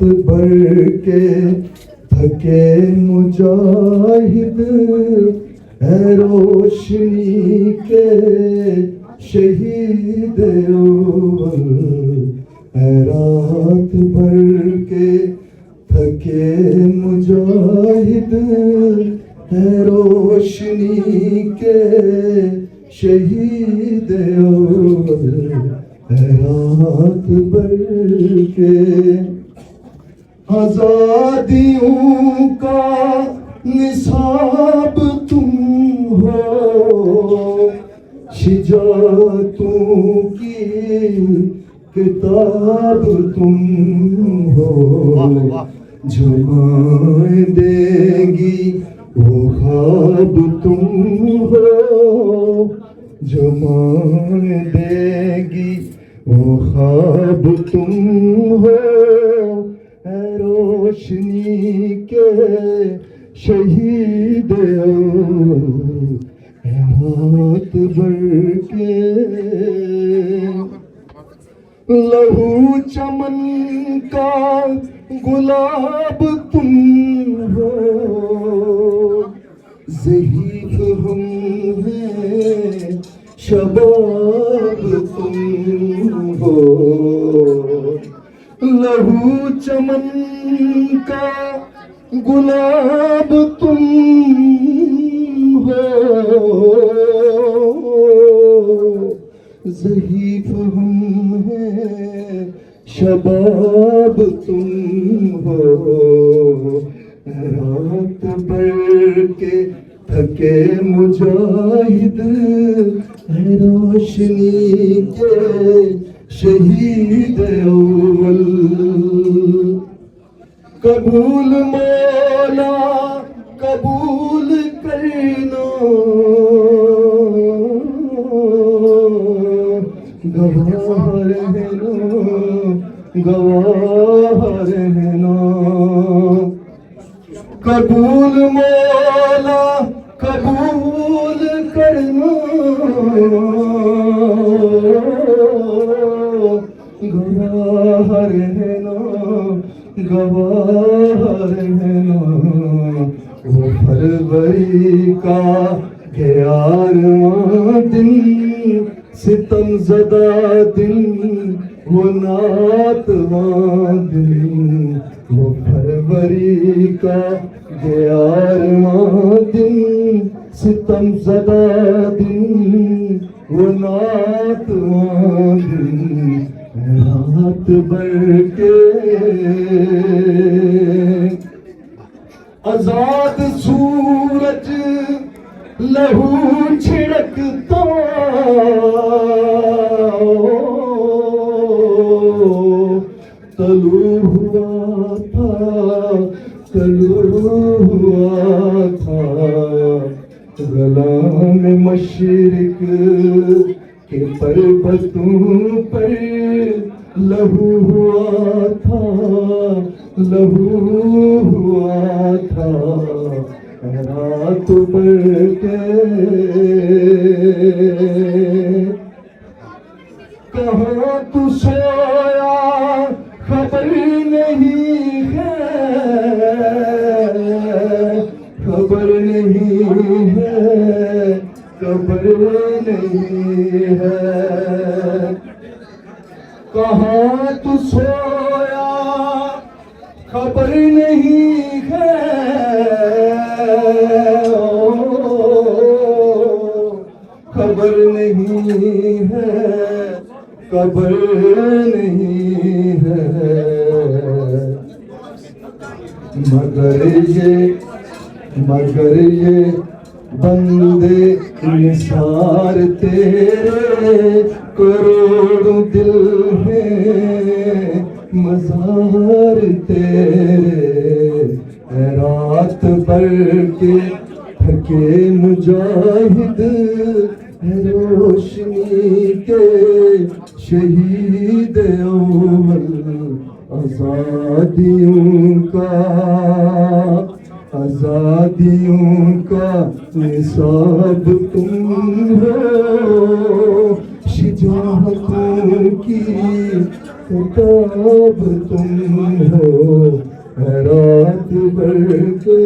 بھر کے تھکے مجاہد ہے روشنی کے شہید اول، ہے رات بھر کے تھکے مجاہد ہے روشنی کے شہید اول، ہے رات بھر کے آزادیوں کا نصاب تم ہو، شجاعتوں کی کتاب تم ہو، جمائے دے گی وہ خواب تم ہو، جمائے دے گی وہ خواب تم ہو، اے روشنی کے شہید اول، اے رات بھر کے لہو چمن کا گلاب تم ہو، ضعیف ہم ہیں شباب تم ہو، لہو چمن کا گلاب تم ہو، ضعیف ہم ہیں شباب تم ہو، رات بھر کے تھکے مجاہد ہے روشنی کے شہید اول، قبول مولا قبول کرنا، گواہ رہنا گواہ رہنا، قبول مولا قبول کرنا، گواہ رہنا گواہ رہنا، وہ فروری کا گیارہواں دن، ستم زدہ دن وہ ناتواں دن، وہ فروری کا گیارہواں دن، ستم زدہ دن وہ ناتواں دن، رات بھر کے آزاد سورج لہو چھڑکتا، طلوع ہوا تھا طلوع ہوا تھا، غلام مشرق کے پربتوں پر لہو ہوا تھا لہو ہوا تھا، رات بھر کے کہاں تو سویا خبر نہیں ہے، خبر نہیں ہے خبر نہیں ہے، کہاں تو سویا خبر نہیں ہے، خبر نہیں ہے خبر نہیں ہے، مگر یہ بندے نثار تیرے کروڑوں دل ہیں مزار تیرے، اے رات بھر کے تھکے مجاہد ہے روشنی کے شہید اول، آزادیوں کا نصاب تم ہو، شجاعتوں کی کتاب تم ہو، کے